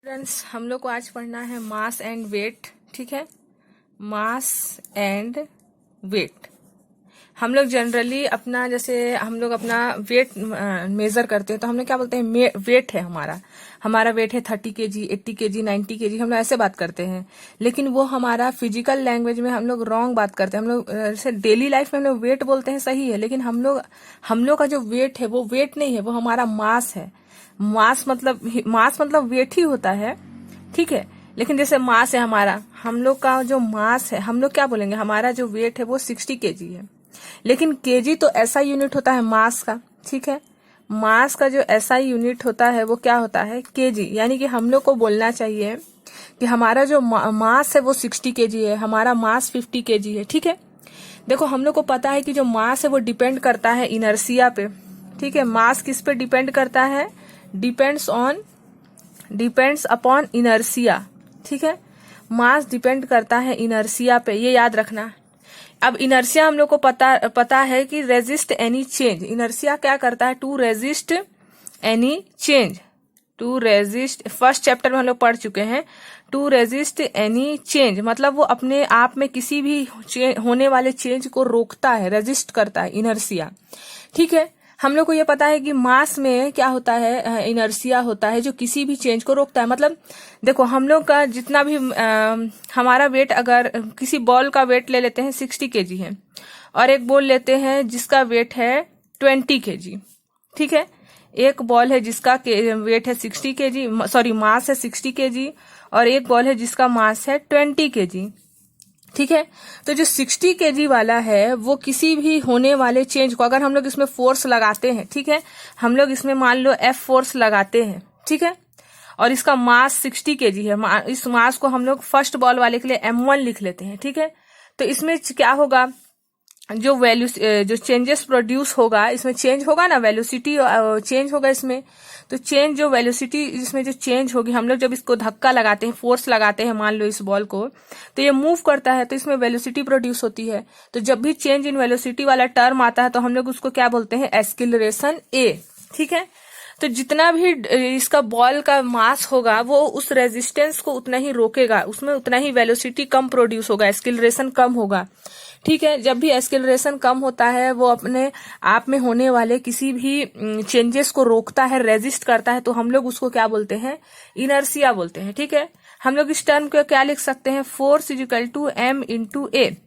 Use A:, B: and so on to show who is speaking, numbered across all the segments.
A: Friends, हम लोग को आज पढ़ना है मास एंड वेट। ठीक है, मास एंड वेट। हम लोग जनरली अपना जैसे हम लोग अपना वेट मेजर करते हैं तो हम लोग क्या बोलते हैं, वेट है हमारा वेट है 30 kg, 80 kg, 90 kg। हम लोग ऐसे बात करते हैं, लेकिन वो हमारा फिजिकल लैंग्वेज में हम लोग रॉन्ग बात करते हैं। हम लोग जैसे डेली लाइफ में हम लोग वेट बोलते हैं, सही है, लेकिन हम लोग का जो वेट है वो वेट नहीं है, वो हमारा मास है। मास मतलब वेट ही होता है। ठीक है, लेकिन जैसे मास है हमारा, हम लोग का जो मास है, हम लोग क्या बोलेंगे, हमारा जो वेट है वो 60 kg है। लेकिन केजी तो ऐसा यूनिट होता है मास का। ठीक है, मास का जो ऐसा यूनिट होता है वो क्या होता है, केजी। यानी कि हम लोग को बोलना चाहिए कि हमारा जो मास है वो 60 kg है, हमारा मास 50 kg है। ठीक है, देखो हम लोग को पता है कि जो मास है वो डिपेंड करता है इनर्सिया पे। ठीक है, मास किस पे डिपेंड करता है, डिपेंड्स अपॉन इनर्सिया। ठीक है, मास डिपेंड करता है इनर्सिया पे, ये याद रखना। अब इनर्सिया हम लोग को पता है कि रेजिस्ट एनी चेंज। इनर्सिया क्या करता है, to resist any change. First chapter में हम लोग पढ़ चुके हैं। टू रेजिस्ट एनी चेंज मतलब वो अपने आप में किसी भी होने वाले चेंज को रोकता है, रेजिस्ट करता है, इनर्सिया। ठीक है, हम लोग को ये पता है कि मास में क्या होता है, इनर्सिया होता है जो किसी भी चेंज को रोकता है। मतलब देखो हम लोग का जितना भी हमारा वेट, अगर किसी बॉल का वेट ले लेते हैं 60 kg है, और एक बॉल लेते हैं जिसका वेट है 20 kg। ठीक है, एक बॉल है जिसका वेट है 60 kg, सॉरी मास है 60 kg, और एक बॉल है जिसका मास है 20 kg। ठीक है, तो जो 60 kg वाला है वो किसी भी होने वाले चेंज को, अगर हम लोग इसमें फोर्स लगाते हैं, ठीक है, हम लोग इसमें मान लो F फोर्स लगाते हैं, ठीक है, और इसका मास 60 kg है, इस मास को हम लोग फर्स्ट बॉल वाले के लिए M1 लिख लेते हैं। ठीक है, तो इसमें क्या होगा, जो चेंजेस प्रोड्यूस होगा, इसमें चेंज होगा ना, वेलोसिटी चेंज होगा इसमें। तो चेंज जो वेलोसिटी इसमें जो चेंज होगी, हम लोग जब इसको धक्का लगाते हैं, फोर्स लगाते हैं, मान लो इस बॉल को, तो ये मूव करता है, तो इसमें वेलोसिटी प्रोड्यूस होती है। तो जब भी चेंज इन वेलोसिटी वाला टर्म आता है तो हम लोग उसको क्या बोलते हैं, एक्सीलरेशन ए। ठीक है, तो जितना भी इसका बॉल का मास होगा वो उस रेजिस्टेंस को उतना ही रोकेगा, उसमें उतना ही वेलोसिटी कम प्रोड्यूस होगा, एक्सीलरेशन कम होगा। ठीक है, जब भी एक्सीलरेशन कम होता है वो अपने आप में होने वाले किसी भी चेंजेस को रोकता है, रेजिस्ट करता है, तो हम लोग उसको क्या बोलते हैं, इनर्सिया बोलते हैं। ठीक है, हम लोग इस टर्म को क्या लिख सकते हैं, force is equal to M into a.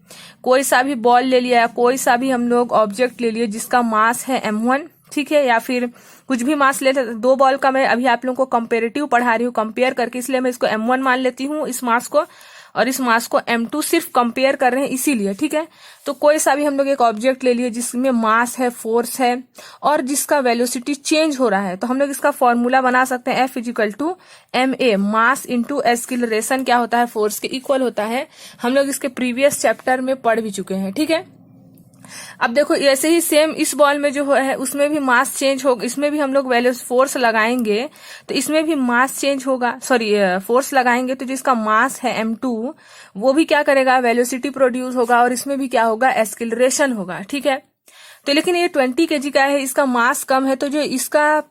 A: कोई सा भी बॉल ले लिया, कोई सा भी हम लोग ऑब्जेक्ट ले लिए जिसका मास है M1, ठीक है, या फिर कुछ भी मास ले, दो बॉल का मैं अभी आप लोगों को कंपेरेटिव पढ़ा रही हूँ, कंपेयर करके, इसलिए मैं इसको M1 मान लेती हूँ इस मास को, और इस मास को M2 सिर्फ कंपेयर कर रहे हैं इसीलिए। ठीक है, तो कोई सा भी हम लोग एक ऑब्जेक्ट ले लिए जिसमें मास है, फोर्स है, और जिसका वेलोसिटी चेंज हो रहा है, तो हम लोग इसका फॉर्मूला बना सकते हैं, F equal to MA, mass into acceleration क्या होता है, फोर्स के इक्वल होता है। हम लोग इसके प्रीवियस चैप्टर में पढ़ भी चुके हैं। ठीक है, अब देखो ऐसे ही सेम इस बॉल में जो है उसमें भी मास चेंज होगा, इसमें भी हम लोग फोर्स लगाएंगे तो इसमें भी मास चेंज होगा, सॉरी फोर्स लगाएंगे तो जिसका मास है M2 वो भी क्या करेगा, वेलोसिटी प्रोड्यूस होगा, और इसमें भी क्या होगा, एक्सीलरेशन होगा। ठीक है, तो लेकिन ये 20 kg का है, इसका मास कम है, तो जो इसका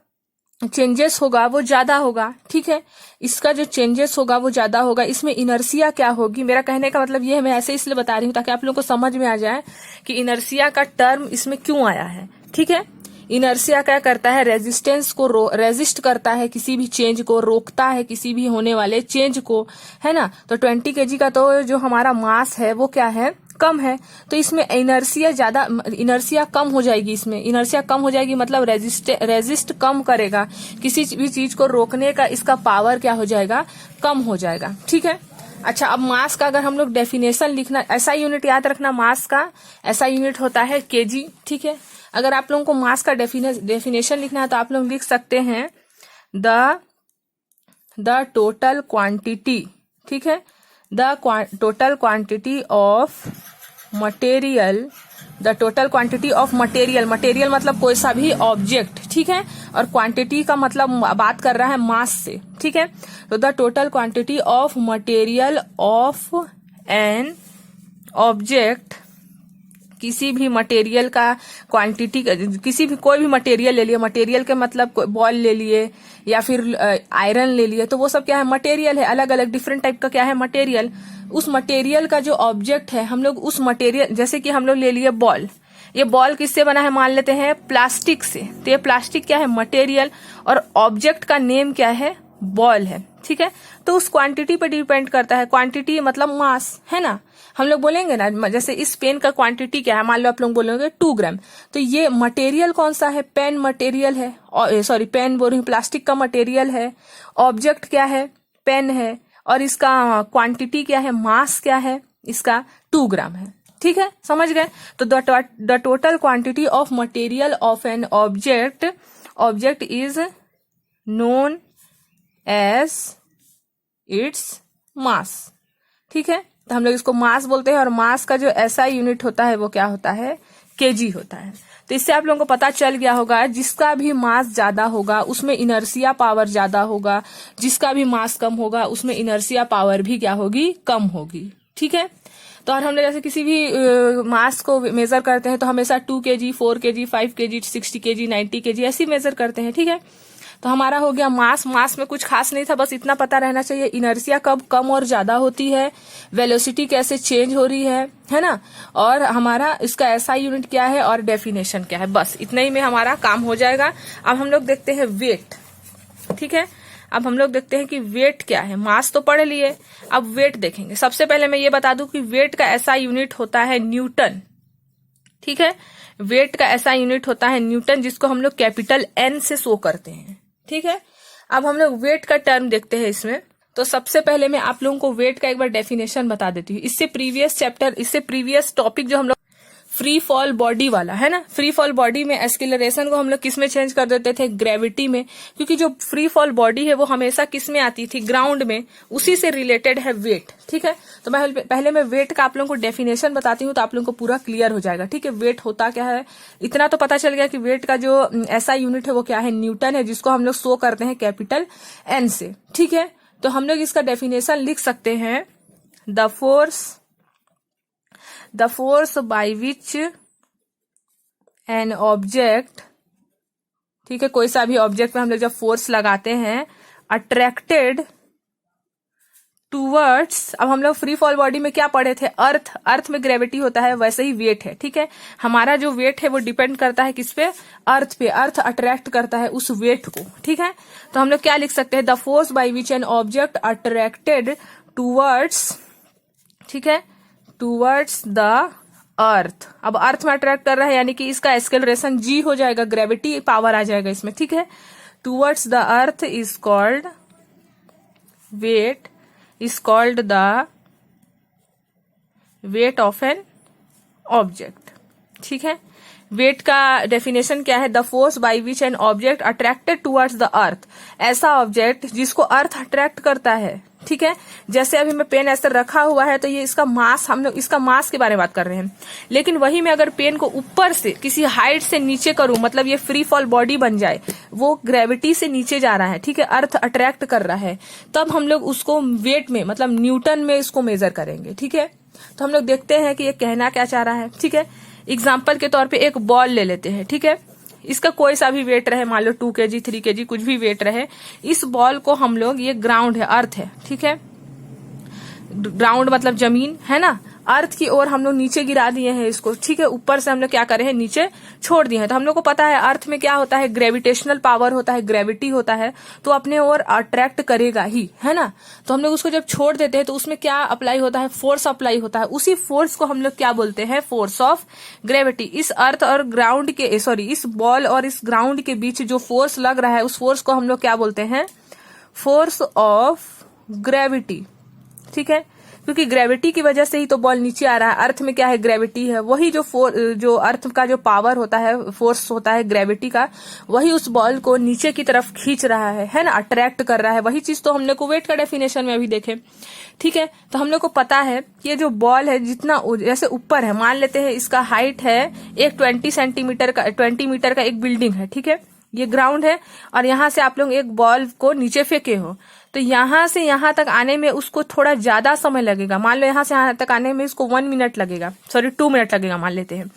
A: चेंजेस होगा वो ज्यादा होगा। ठीक है, इसका जो चेंजेस होगा वो ज्यादा होगा, इसमें इनर्सिया क्या होगी, मेरा कहने का मतलब ये है, मैं ऐसे इसलिए बता रही हूँ ताकि आप लोगों को समझ में आ जाए कि इनर्सिया का टर्म इसमें क्यों आया है। ठीक है, इनर्सिया क्या करता है, रेजिस्टेंस को रेजिस्ट करता है, किसी भी चेंज को रोकता है, किसी भी होने वाले चेंज को, है ना। तो 20 kg का तो जो हमारा मास है वो क्या है, कम है, तो इसमें इनर्सिया कम हो जाएगी, इसमें इनर्सिया कम हो जाएगी मतलब रेजिस्ट कम करेगा, किसी भी चीज को रोकने का इसका पावर क्या हो जाएगा, कम हो जाएगा। ठीक है, अच्छा, अब मास का अगर हम लोग डेफिनेशन लिखना, ऐसा यूनिट याद रखना, मास का ऐसा यूनिट होता है केजी। ठीक है, अगर आप लोगों को मास का डेफिनेशन लिखना है तो आप लोग लिख सकते हैं द टोटल क्वांटिटी। ठीक है, the total quantity of material, the total quantity of material, material मतलब कोई सा भी ऑब्जेक्ट। ठीक है, और क्वांटिटी का मतलब बात कर रहा है मास से। ठीक है, तो the total quantity of material of an object किसी भी मटेरियल का क्वांटिटी, किसी भी कोई भी मटेरियल ले लिए, मटेरियल के मतलब बॉल ले लिए या फिर आयरन ले लिए, तो वो सब क्या है, मटेरियल है, अलग अलग डिफरेंट टाइप का क्या है, मटेरियल। उस मटेरियल का जो ऑब्जेक्ट है, हम लोग उस मटेरियल, जैसे कि हम लोग ले लिए बॉल, ये बॉल किससे बना है, मान लेते हैं प्लास्टिक से, तो ये प्लास्टिक क्या है, मटेरियल, और ऑब्जेक्ट का नेम क्या है, बॉल है, ठीक है। तो उस क्वांटिटी पर डिपेंड करता है, क्वांटिटी मतलब मास, है ना। हम लोग बोलेंगे ना, जैसे इस पेन का क्वांटिटी क्या है, मान लो आप लोग बोलेंगे 2 ग्राम, तो ये मटेरियल कौन सा है, पेन मटेरियल है, सॉरी पेन बोल रही हूँ, प्लास्टिक का मटेरियल है, ऑब्जेक्ट क्या है, पेन है, और इसका क्वांटिटी क्या है, मास क्या है, इसका 2 ग्राम है, ठीक है, समझ गए। तो the total quantity of material of an object is known as its mass, ठीक है। तो हम लोग इसको मास बोलते हैं, और मास का जो ऐसा यूनिट होता है वो क्या होता है, केजी होता है। तो इससे आप लोगों को पता चल गया होगा, जिसका भी मास ज्यादा होगा उसमें इनर्शिया पावर ज्यादा होगा, जिसका भी मास कम होगा उसमें इनर्शिया पावर भी क्या होगी, कम होगी, ठीक है। तो और हम लोग जैसे किसी भी मास को मेजर करते हैं तो हमेशा 2 kg, 4 kg, 5 kg, 60 kg, 90 kg ऐसी मेजर करते हैं, ठीक है। तो हमारा हो गया मास में कुछ खास नहीं था, बस इतना पता रहना चाहिए इनर्शिया कब कम और ज्यादा होती है, वेलोसिटी कैसे चेंज हो रही है ना, और हमारा इसका एसआई यूनिट क्या है और डेफिनेशन क्या है, बस इतना ही में हमारा काम हो जाएगा। अब हम लोग देखते हैं वेट, ठीक है। अब हम लोग देखते हैं कि वेट क्या है, मास तो पढ़ लिए, अब वेट देखेंगे। सबसे पहले मैं ये बता दूं कि वेट का ऐसा यूनिट होता है न्यूटन, ठीक है। वेट का ऐसा यूनिट होता है न्यूटन, जिसको हम लोग कैपिटल एन से शो करते हैं, ठीक है। अब हम लोग वेट का टर्म देखते हैं इसमें। तो सबसे पहले मैं आप लोगों को वेट का एक बार डेफिनेशन बता देती हूँ। इससे प्रीवियस टॉपिक जो हम लोग फ्री फॉल बॉडी वाला है ना, फ्री फॉल बॉडी में एक्सीलरेशन को हम लोग किस में चेंज कर देते थे, ग्रेविटी में, क्योंकि जो फ्री फॉल बॉडी है वो हमेशा किस में आती थी, ग्राउंड में, उसी से रिलेटेड है वेट, ठीक है। तो पहले मैं वेट का आप लोगों को डेफिनेशन बताती हूँ, तो आप लोगों को पूरा क्लियर हो जाएगा, ठीक है। वेट होता क्या है, इतना तो पता चल गया कि वेट का जो ऐसा यूनिट है वो क्या है, न्यूटन है, जिसको हम लोग शो करते हैं कैपिटल एन से, ठीक है। तो हम लोग इसका डेफिनेशन लिख सकते हैं, the force by which an object, ठीक है, कोई सा भी ऑब्जेक्ट में हम लोग जब फोर्स लगाते हैं, अट्रैक्टेड टूवर्ड्स, अब हम लोग फ्री फॉल बॉडी में क्या पढ़े थे, अर्थ में ग्रेविटी होता है, वैसे ही वेट है, ठीक है। हमारा जो वेट है वो डिपेंड करता है किस पे, अर्थ पे, अर्थ अट्रैक्ट करता है उस वेट को, ठीक है। तो हम लोग क्या लिख सकते हैं, the force by which an object attracted towards, ठीक है, टूवर्ड्स द अर्थ। अब अर्थ में अट्रैक्ट कर रहा है, यानी कि इसका एक्सेलरेशन जी हो जाएगा, ग्रेविटी पावर आ जाएगा इसमें, ठीक है। Towards the earth is called weight, is called the weight of an object, ठीक है। वेट का डेफिनेशन क्या है, the force by which an object attracted towards the earth, ऐसा ऑब्जेक्ट जिसको अर्थ अट्रैक्ट करता है, ठीक है। जैसे अभी मैं पेन ऐसे रखा हुआ है, तो ये इसका मास, हम लोग इसका मास के बारे में बात कर रहे हैं, लेकिन वही मैं अगर पेन को ऊपर से किसी हाइट से नीचे करूं, मतलब ये फ्री फॉल बॉडी बन जाए, वो ग्रेविटी से नीचे जा रहा है, ठीक है, अर्थ अट्रैक्ट कर रहा है, तब हम लोग उसको वेट में, मतलब न्यूटन में इसको मेजर करेंगे, ठीक है। तो हम लोग देखते हैं कि ये कहना क्या चाह रहा है, ठीक है। एग्जाम्पल के तौर पे एक बॉल ले लेते हैं, ठीक है। इसका कोई सा भी वेट रहे, मान लो 2 kg, 3 kg, कुछ भी वेट रहे, इस बॉल को हम लोग, ये ग्राउंड है, अर्थ है, ठीक है, ग्राउंड मतलब जमीन है ना, अर्थ की ओर हम लोग नीचे गिरा दिए हैं इसको, ठीक है। ऊपर से हम लोग क्या करे हैं, नीचे छोड़ दिए हैं। तो हम लोग को पता है अर्थ में क्या होता है, ग्रेविटेशनल पावर होता है, ग्रेविटी होता है, तो अपने ओर अट्रैक्ट करेगा ही, है ना। तो हम लोग उसको जब छोड़ देते हैं तो उसमें क्या अप्लाई होता है, फोर्स अप्लाई होता है, उसी फोर्स को हम लोग क्या बोलते हैं, फोर्स ऑफ ग्रेविटी। इस अर्थ और ग्राउंड के, इस बॉल और इस ग्राउंड के बीच जो फोर्स लग रहा है, उस फोर्स को हम लोग क्या बोलते हैं, फोर्स ऑफ ग्रेविटी, ठीक है। क्योंकि ग्रेविटी की वजह से ही तो बॉल नीचे आ रहा है, अर्थ में क्या है, ग्रेविटी है, वही जो अर्थ का जो पावर होता है, फोर्स होता है ग्रेविटी का, वही उस बॉल को नीचे की तरफ खींच रहा है ना, अट्रैक्ट कर रहा है। वही चीज तो हमने को वेट का डेफिनेशन में अभी देखे, ठीक है। तो हम लोग को पता है कि ये जो बॉल है, जितना जैसे ऊपर है, मान लेते हैं इसका हाइट है एक 20 मीटर का एक बिल्डिंग है, ठीक है, ये ग्राउंड है, और यहां से आप लोग एक बॉल को नीचे फेंके हो, तो यहाँ से यहाँ तक आने में उसको थोड़ा ज्यादा समय लगेगा। मान लो यहाँ से यहाँ तक आने में इसको 1 मिनट लगेगा, सॉरी 2 मिनट लगेगा मान लेते हैं।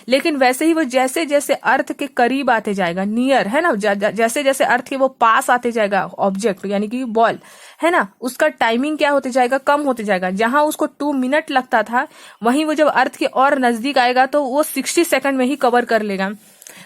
A: लेकिन वैसे ही वो जैसे जैसे अर्थ के करीब आते जाएगा, नियर है ना, जैसे जैसे अर्थ के वो पास आते जाएगा ऑब्जेक्ट यानी कि बॉल है ना, उसका टाइमिंग क्या होते जाएगा, कम होते जाएगा। जहां उसको 2 मिनट लगता था वहीं वो जब अर्थ के और नजदीक आएगा तो वो 60 सेकंड में ही कवर कर लेगा।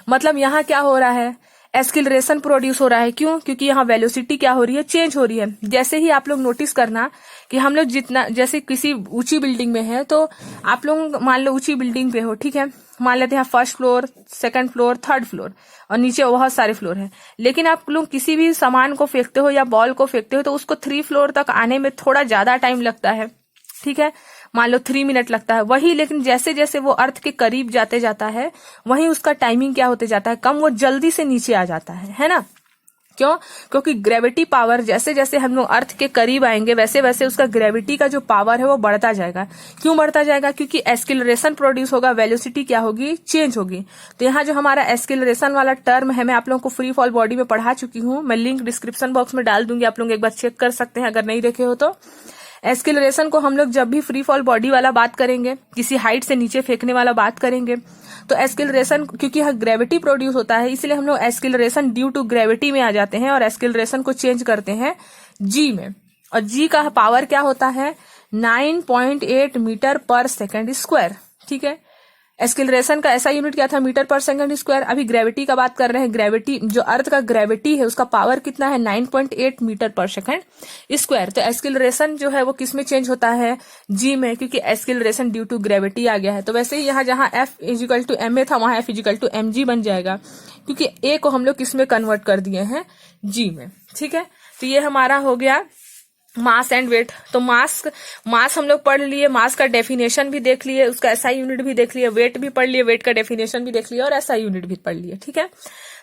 A: मतलब यहाँ क्या हो रहा है, एक्सिलरेशन प्रोड्यूस हो रहा है। क्यों? क्योंकि यहाँ वेलोसिटी क्या हो रही है, चेंज हो रही है। जैसे ही आप लोग नोटिस करना कि हम लोग जितना, जैसे किसी ऊंची बिल्डिंग में है तो आप लोग मान लो ऊंची बिल्डिंग पे हो, ठीक है, मान लेते हैं first floor, second floor, third floor और नीचे बहुत सारे फ्लोर हैं। लेकिन आप लोग किसी भी सामान को फेंकते हो या बॉल को फेंकते हो तो उसको 3 फ्लोर तक आने में थोड़ा ज्यादा टाइम लगता है, ठीक है, मान लो 3 मिनट लगता है वही। लेकिन जैसे जैसे वो अर्थ के करीब जाते जाता है वहीं उसका टाइमिंग क्या होते जाता है, कम, वो जल्दी से नीचे आ जाता है ना। क्यों? क्योंकि ग्रेविटी पावर जैसे जैसे हम लोग अर्थ के करीब आएंगे वैसे वैसे उसका ग्रेविटी का जो पावर है वो बढ़ता जाएगा। क्यों बढ़ता जाएगा? क्योंकि एस्किलरेशन प्रोड्यूस होगा, वेलोसिटी क्या होगी, चेंज होगी। तो यहाँ जो हमारा एस्किलरेशन वाला टर्म है मैं आप लोगों को फ्री फॉल बॉडी में पढ़ा चुकी हूँ, मैं लिंक डिस्क्रिप्शन बॉक्स में डाल दूंगी, आप लोग एक बार चेक कर सकते हैं अगर नहीं देखे हो तो। एस्किलरेशन को हम लोग जब भी फ्री फॉल बॉडी वाला बात करेंगे, किसी हाइट से नीचे फेंकने वाला बात करेंगे, तो एस्किलरेशन, क्योंकि यहाँ ग्रेविटी प्रोड्यूस होता है इसलिए हम लोग एस्किलरेशन ड्यू टू ग्रेविटी में आ जाते हैं और एस्किलरेशन को चेंज करते हैं जी में। और जी का पावर क्या होता है, 9.8 मीटर पर सेकेंड स्क्वायर, ठीक है। एस्किलरेशन का ऐसा यूनिट क्या था, मीटर पर सेकंड स्क्वायर। अभी ग्रेविटी का बात कर रहे हैं, ग्रेविटी जो अर्थ का ग्रेविटी है उसका पावर कितना है, 9.8 मीटर पर सेकंड स्क्वायर। तो एस्किलरेशन जो है वो किस में चेंज होता है, जी में, क्योंकि एस्किलरेशन ड्यू टू ग्रेविटी आ गया है। तो वैसे ही यहाँ जहां F equal to M A था वहां F इजिकल टू mg बन जाएगा, क्योंकि ए को हम लोग किस में कन्वर्ट कर दिए हैं, जी में, ठीक है। तो ये हमारा हो गया मास एंड वेट। तो मास हम लोग पढ़ लिए, मास का डेफिनेशन भी देख लिए, उसका एसआई यूनिट भी देख लिए, वेट भी पढ़ लिए, वेट का डेफिनेशन भी देख लिया और एसआई यूनिट भी पढ़ लिए, ठीक है।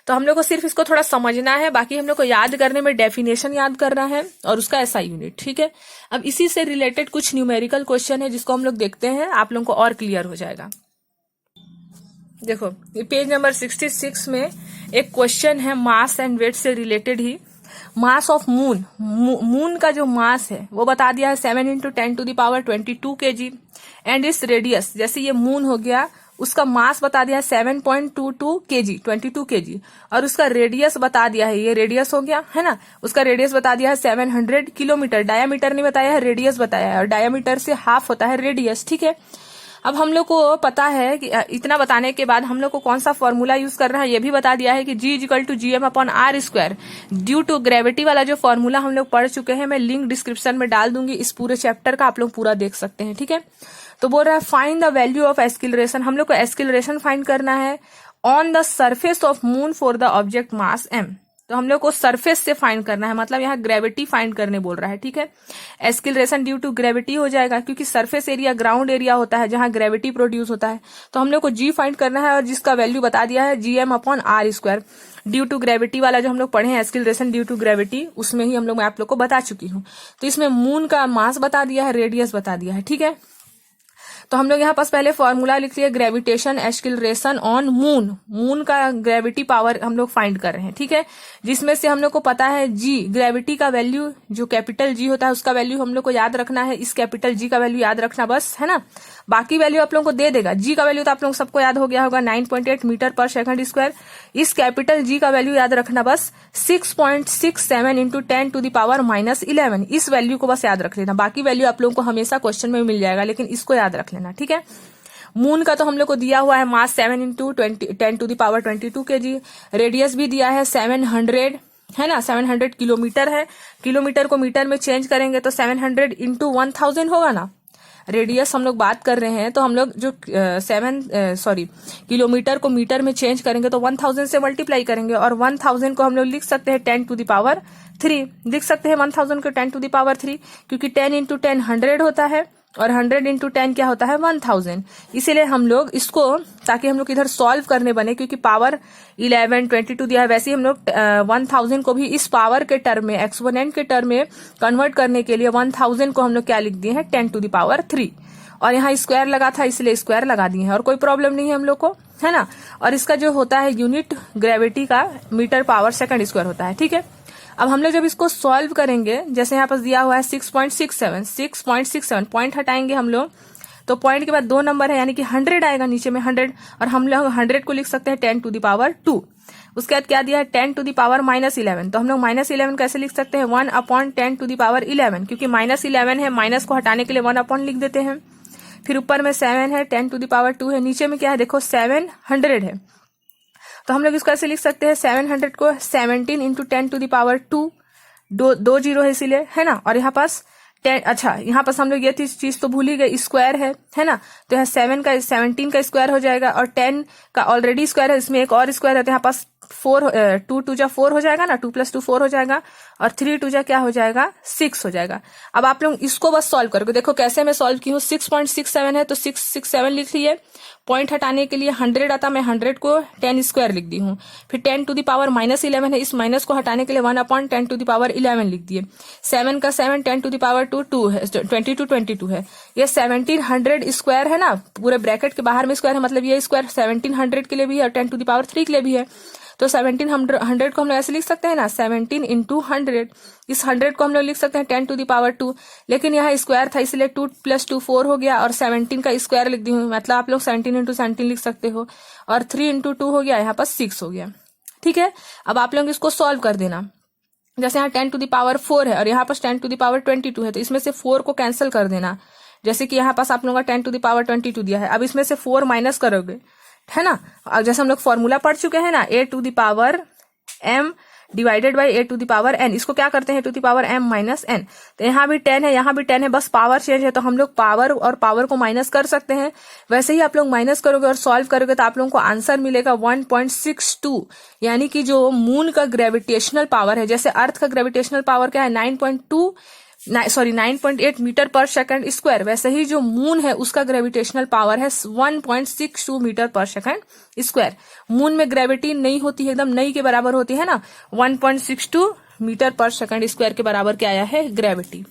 A: तो हम लोग को सिर्फ इसको थोड़ा समझना है, बाकी हम लोग को याद करने में डेफिनेशन याद करना है और उसका एसआई यूनिट, ठीक है। अब इसी से रिलेटेड कुछ न्यूमेरिकल क्वेश्चन है जिसको हम लोग देखते हैं, आप लोगों को और क्लियर हो जाएगा। देखो पेज नंबर 66 में एक क्वेश्चन है मास एंड वेट से related he. Mass of moon का जो मास है वो बता दिया है 7 × 10⁻22 kg एंड इस रेडियस, जैसे ये मून हो गया उसका मास बता दिया है 7.22 kg 22 kg और उसका रेडियस बता दिया है, ये रेडियस हो गया है ना, उसका रेडियस बता दिया है 700 किलोमीटर। डायामीटर नहीं बताया है, रेडियस बताया है और डायामीटर से हाफ होता है रेडियस, ठीक है। अब हम लोग को पता है कि इतना बताने के बाद हम लोग को कौन सा फॉर्मूला यूज करना है ये भी बता दिया है कि G equal to GM/r²। Due to gravity वाला जो फॉर्मूला हम लोग पढ़ चुके हैं, मैं लिंक डिस्क्रिप्शन में डाल दूंगी, इस पूरे चैप्टर का आप लोग पूरा देख सकते हैं, ठीक है। तो बोल रहा है फाइंड द वैल्यू ऑफ एस्किलरेशन, हम लोग को एस्किलरेशन फाइंड करना है on the surface of moon for the object mass m। तो हम लोग को सरफेस से फाइंड करना है, मतलब यहाँ ग्रेविटी फाइंड करने बोल रहा है, ठीक है। एस्किलरेशन ड्यू टू ग्रेविटी हो जाएगा क्योंकि सरफेस एरिया ग्राउंड एरिया होता है जहां ग्रेविटी प्रोड्यूस होता है। तो हम लोग को जी फाइंड करना है और जिसका वैल्यू बता दिया है GM/r²। ड्यू टू ग्रेविटी वाला जो हम लोग पढ़े हैं एस्किलरेशन ड्यू टू ग्रेविटी, उसमें ही हम लोग मैं आप लोग को बता चुकी हूँ। तो इसमें मून का मास बता दिया है, रेडियस बता दिया है, ठीक है। तो हम लोग यहाँ पास पहले फॉर्मूला लिख लिया, ग्रेविटेशन एस्किलरेशन ऑन मून का ग्रेविटी पावर हम लोग फाइंड कर रहे हैं, ठीक है। जिसमें से हम लोग को पता है जी, ग्रेविटी का वैल्यू जो कैपिटल जी होता है उसका वैल्यू हम लोग को याद रखना है, इस कैपिटल जी का वैल्यू याद रखना बस, है ना। बाकी वैल्यू आप लोगों को दे देगा। जी का वैल्यू तो आप लोग सबको याद हो गया होगा 9.8 मीटर पर सेकंड स्क्वायर। इस कैपिटल जी का वैल्यू याद रखना बस 6.67 × 10⁻11। इस वैल्यू को बस याद रख लेना, बाकी वैल्यू आप लोगों को हमेशा क्वेश्चन में मिल जाएगा, लेकिन इसको याद रख लेना, ठीक है। मून का तो हम लोग को दिया हुआ है मास 7 × 10⁻22 kg, रेडियस भी दिया है 700, है ना, 700 किलोमीटर है। किलोमीटर को मीटर में चेंज करेंगे तो 700 × 1000 होगा ना। रेडियस हम लोग बात कर रहे हैं तो हम लोग जो किलोमीटर को मीटर में चेंज करेंगे तो 1000 से मल्टीप्लाई करेंगे और 1000 को हम लोग लिख सकते हैं 10⁻3, लिख सकते हैं 1000 को 10⁻3, क्योंकि 10 × 10 100 होता है और 100 × 10 क्या होता है 1000। इसीलिए हम लोग इसको, ताकि हम लोग इधर सॉल्व करने बने, क्योंकि पावर 11 22 दिया है, वैसे ही हम लोग 1000 को भी इस पावर के टर्म में, एक्सपोनेंट के टर्म में कन्वर्ट करने के लिए 1000 को हम लोग क्या लिख दिए हैं 10⁻3 और यहाँ स्क्वायर लगा था इसलिए स्क्वायर लगा दिए हैं और कोई प्रॉब्लम नहीं है हम लोग को, है ना। और इसका जो होता है यूनिट ग्रेविटी का मीटर पावर सेकंड स्क्वायर होता है, ठीक है। अब हम लोग जब इसको सॉल्व करेंगे, जैसे यहाँ पर दिया हुआ है 6.67 पॉइंट हटाएंगे हम लोग, तो पॉइंट के बाद 2 नंबर है यानी कि 100 आएगा नीचे में 100, और हम लोग 100 को लिख सकते हैं 10 टू द पावर 2। उसके बाद क्या दिया है 10 टू द पावर -11, तो हम लोग -11 कैसे लिख सकते हैं 1/10 टू द पावर 11, क्योंकि -11 है, माइनस को हटाने के लिए 1 लिख देते हैं। फिर ऊपर में 7 है, 10 टू द पावर 2 है, नीचे में क्या है देखो 700 है, तो हम लोग इसको ऐसे लिख सकते हैं 700 को 17 इंटू 10 टू द पावर 2, दो जीरो है इसीलिए, है ना। और यहाँ पास 10, अच्छा यहाँ पास हम लोग ये चीज तो भूल ही गए, स्क्वायर है ना, तो यहाँ 17 का स्क्वायर हो जाएगा, और 10 का ऑलरेडी स्क्वायर है, इसमें एक और स्क्वायर है, तो यहाँ पास 2 2 जा 4 हो जाएगा ना, 2 + 2 4 हो जाएगा, और 3 2 जा क्या हो जाएगा 6 हो जाएगा। अब आप लोग इसको बस सॉल्व करोगे, देखो कैसे मैं सॉल्व की हूँ, 6.67 है तो 667 लिख लिए, पॉइंट हटाने के लिए 100 आता, मैं 100 को 10 स्क्वायर लिख दी हूँ। फिर 10 टू द पावर -11 है, इस माइनस को हटाने के लिए 1/10 टू द पावर 11 लिख दिए। 7 का 7, 10 टू द पावर 2 है, 22 है। ये 1700 स्क्वायर है ना, पूरे ब्रैकेट के बाहर में स्क्वायर है, मतलब ये स्क्वायर 1700 के लिए भी है और 10 टू द पावर 3 के लिए भी है। तो 1700 को हम लोग ऐसे लिख सकते हैं ना, 17 इंटू 100, इस 100 को हम लोग लिख सकते हैं 10 टू द पावर 2, लेकिन यहाँ स्क्वायर था इसलिए 2 + 2 4 हो गया, और 17 का स्क्वायर लिख दी हूँ, मतलब आप लोग 17 इंटू 17 लिख सकते हो, और 3 इंटू 2 हो गया, यहाँ पर 6 हो गया। ठीक है, अब आप लोग इसको सॉल्व कर देना। जैसे यहाँ 10 टू द पावर 4 है और यहाँ पर 10 टू द पावर 22 है, तो इसमें से 4 को कैंसिल कर देना। जैसे कि यहाँ पास आप लोगों का 10 टू द पावर 22 दिया है, अब इसमें से 4 माइनस करोगे, है ना। अब जैसे हम लोग फॉर्मूला पढ़ चुके हैं ना, a to the power m divided by a to the power n, इसको क्या करते हैं to the power m minus n। तो यहाँ भी 10 है, यहाँ भी 10 है, बस पावर चेंज है, तो हम लोग पावर और पावर को माइनस कर सकते हैं। वैसे ही आप लोग माइनस करोगे और सॉल्व करोगे तो आप लोगों को आंसर मिलेगा 1.62, यानी कि जो मून का ग्रेविटेशनल पावर है, जैसे अर्थ का ग्रेविटेशनल पावर क्या है 9.8 मीटर पर सेकंड स्क्वायर, वैसे ही जो मून है उसका ग्रेविटेशनल पावर है 1.62 मीटर पर सेकंड स्क्वायर। मून में ग्रेविटी नहीं होती है, एकदम नहीं के बराबर होती है ना, 1.62 मीटर पर सेकंड स्क्वायर के बराबर क्या आया है ग्रेविटी।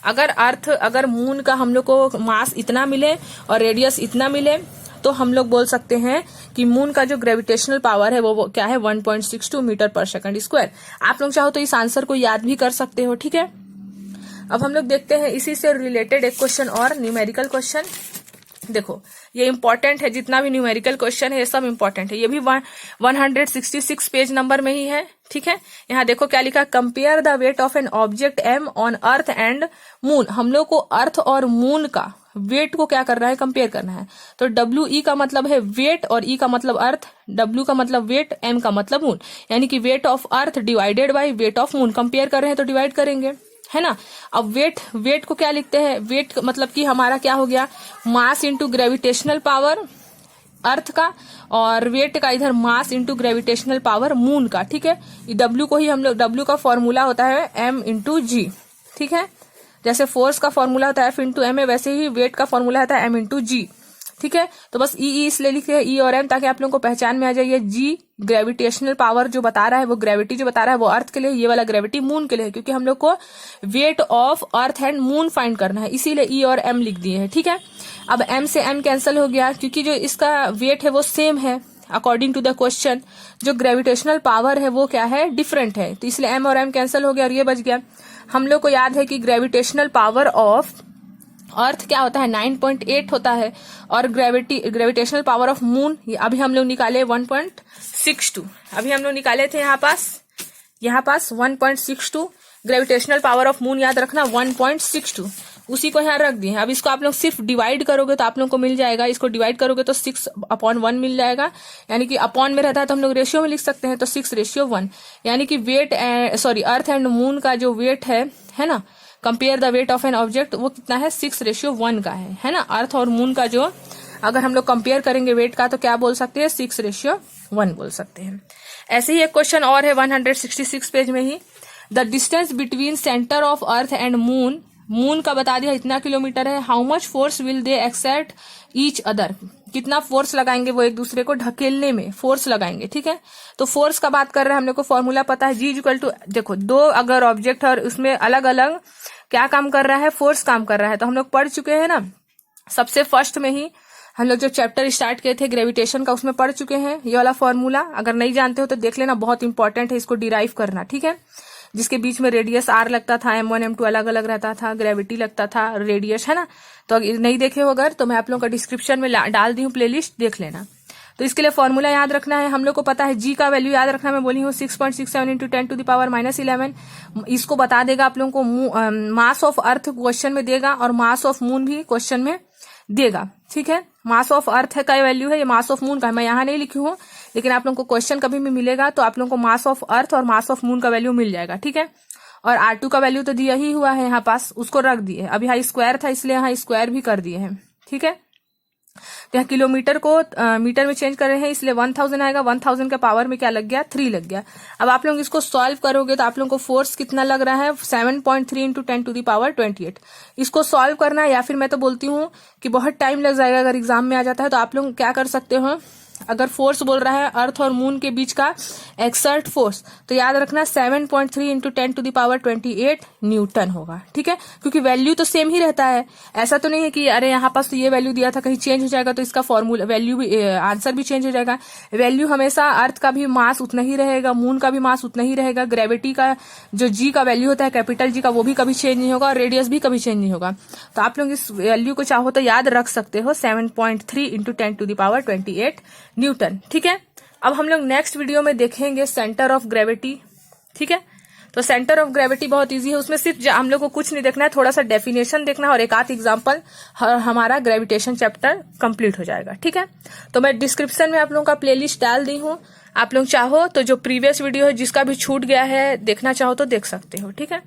A: अगर मून का हम लोग को मास इतना मिले और रेडियस इतना मिले, तो हम लोग बोल सकते हैं कि मून का जो ग्रेविटेशनल पावर है वो क्या है 1.62 मीटर पर सेकंड स्क्वायर। आप लोग चाहो तो इस आंसर को याद भी कर सकते हो। ठीक है, अब हम लोग देखते हैं इसी से रिलेटेड एक क्वेश्चन और, न्यूमेरिकल क्वेश्चन। देखो ये इंपॉर्टेंट है, जितना भी न्यूमेरिकल क्वेश्चन है ये सब इंपॉर्टेंट है, ये भी 166 पेज नंबर में ही है। ठीक है, यहाँ देखो क्या लिखा, compare the weight of an object m on earth and moon. हम लोग को अर्थ और मून का वेट को क्या करना है, कंपेयर करना है। तो WE का मतलब है वेट और E का मतलब अर्थ, W का मतलब वेट, M का मतलब मून, यानी कि weight of earth divided by weight of moon. Compare कर रहे हैं तो डिवाइड करेंगे, है ना। अब वेट को क्या लिखते हैं, वेट मतलब कि हमारा क्या हो गया मास इंटू ग्रेविटेशनल पावर अर्थ का, और वेट का इधर mass into gravitational power moon का। ठीक है, W को ही हम लोग, W का फॉर्मूला होता है M इंटू G। ठीक है, जैसे फोर्स का फॉर्मूला होता है F इंटू M है, वैसे ही वेट का फॉर्मूला होता है M इंटू G। ठीक है, तो बस E इसलिए लिखे हैं E और M, ताकि आप लोगों को पहचान में आ जाए। ये G ग्रेविटेशनल पावर जो बता रहा है, वो ग्रेविटी जो बता रहा है वो अर्थ के लिए, ये वाला ग्रेविटी मून के लिए है, क्योंकि हम लोग को weight of earth and moon find करना है, इसीलिए E और M लिख दिए हैं। ठीक है, अब M से M कैंसिल हो गया, क्योंकि जो इसका वेट है वो सेम है अकॉर्डिंग टू द क्वेश्चन, जो ग्रेविटेशनल पावर है वो क्या है डिफरेंट है, तो इसलिए M और M कैंसिल हो गया और ये बच गया। हम लोग को याद है कि ग्रेविटेशनल पावर ऑफ अर्थ क्या होता है 9.8 होता है, और ग्रेविटेशनल पावर ऑफ मून अभी हम लोग निकाले 1.62, अभी हम लोग निकाले थे यहाँ पास 1.62। ग्रेविटेशनल पावर ऑफ मून याद रखना 1.62, उसी को यहाँ रख दिए। अब इसको आप लोग सिर्फ डिवाइड करोगे तो आप लोग को मिल जाएगा, इसको डिवाइड करोगे तो 6/1 मिल जाएगा, यानी कि अपॉन में रहता है तो हम लोग रेशियो में लिख सकते हैं, तो 6:1, यानी कि अर्थ एंड मून का जो वेट है ना, compare the weight of an object, वो कितना है 6:1 का है ना। अर्थ और मून का जो अगर हम लोग कंपेयर करेंगे वेट का, तो क्या बोल सकते हैं 6:1 बोल सकते हैं। ऐसे ही एक क्वेश्चन और है 166 पेज में ही, the distance between centre of earth and moon का बता दिया इतना किलोमीटर है, how much force will they exert each other, कितना फोर्स लगाएंगे वो एक दूसरे को ढकेलने में, फोर्स लगाएंगे। ठीक है, तो फोर्स का बात कर रहे हैं, हम लोग को फॉर्मूला पता है G = देखो दो अगर ऑब्जेक्ट और उसमें अलग अलग क्या काम कर रहा है, फोर्स काम कर रहा है, तो हम लोग पढ़ चुके हैं ना, सबसे फर्स्ट में ही हम लोग जो चैप्टर स्टार्ट किए थे ग्रेविटेशन का, उसमें पढ़ चुके हैं ये वाला फॉर्मूला। अगर नहीं जानते हो तो देख लेना, बहुत इंपॉर्टेंट है इसको डिराइव करना। ठीक है, जिसके बीच में रेडियस r लगता था, m1 m2 अलग अलग रहता था, ग्रेविटी लगता था, रेडियस, है ना। तो अगर नहीं देखे हो अगर तो मैं आप लोगों का डिस्क्रिप्शन में डाल दी हूँ प्लेलिस्ट, देख लेना। तो इसके लिए फॉर्मूला याद रखना है, हम लोग को पता है g का वैल्यू याद रखना, मैं बोली हूँ 6.67 इंटू 10 टू द पावर -11। इसको बता देगा आप लोगों को, मास ऑफ अर्थ क्वेश्चन में देगा और मास ऑफ मून भी क्वेश्चन में देगा, ठीक है। मास ऑफ अर्थ का वैल्यू है, ये मास ऑफ मून का है, मैं यहाँ नहीं लिखी हूँ, लेकिन आप लोगों को क्वेश्चन कभी भी मिलेगा तो आप लोगों को मास ऑफ अर्थ और मास ऑफ मून का वैल्यू मिल जाएगा, ठीक है। और R2 का वैल्यू तो दिया ही हुआ है यहाँ पास, उसको रख दिए। अभी यहाँ स्क्वायर था इसलिए यहाँ स्क्वायर भी कर दिए हैं, ठीक है। तो यहाँ किलोमीटर को मीटर में चेंज कर रहे हैं इसलिए 1000 आएगा, 1000 के पावर में क्या लग गया, 3 लग गया। अब आप लोग इसको सॉल्व करोगे तो आप लोगों को फोर्स कितना लग रहा है, 7.3 इंटू 10 टू द पावर 28। इसको सॉल्व करना है, या फिर मैं तो बोलती हूँ कि बहुत टाइम लग जाएगा अगर एग्जाम में आ जाता है। तो आप लोग क्या कर सकते हो, अगर फोर्स बोल रहा है अर्थ और मून के बीच का एक्सर्ट फोर्स, तो याद रखना 7.3 into 10 to the power 28 newton होगा, ठीक है। क्योंकि वैल्यू तो सेम ही रहता है, ऐसा तो नहीं है कि अरे यहाँ पास तो ये वैल्यू दिया था कहीं चेंज हो जाएगा तो इसका फॉर्मूला वैल्यू भी आंसर भी चेंज हो जाएगा। वैल्यू हमेशा अर्थ का भी मास उतना ही रहेगा, मून का भी मास उतना ही रहेगा, ग्रेविटी का जो जी का वैल्यू होता है कैपिटल जी का वो भी कभी चेंज नहीं होगा, और रेडियस भी कभी चेंज नहीं होगा। तो आप लोग इस वैल्यू को चाहो तो याद रख सकते हो, 7.3 into 10 to the power 28 newton, ठीक है। अब हम लोग नेक्स्ट वीडियो में देखेंगे सेंटर ऑफ ग्रेविटी, ठीक है। तो सेंटर ऑफ ग्रेविटी बहुत इजी है, उसमें सिर्फ हम लोग को कुछ नहीं देखना है, थोड़ा सा डेफिनेशन देखना है और एक आध एग्जांपल, हमारा ग्रेविटेशन चैप्टर कंप्लीट हो जाएगा, ठीक है। तो मैं डिस्क्रिप्शन में आप लोगों का प्लेलिस्ट डाल दी हूँ, आप लोग चाहो तो जो प्रीवियस वीडियो है जिसका भी छूट गया है देखना चाहो तो देख सकते हो, ठीक है।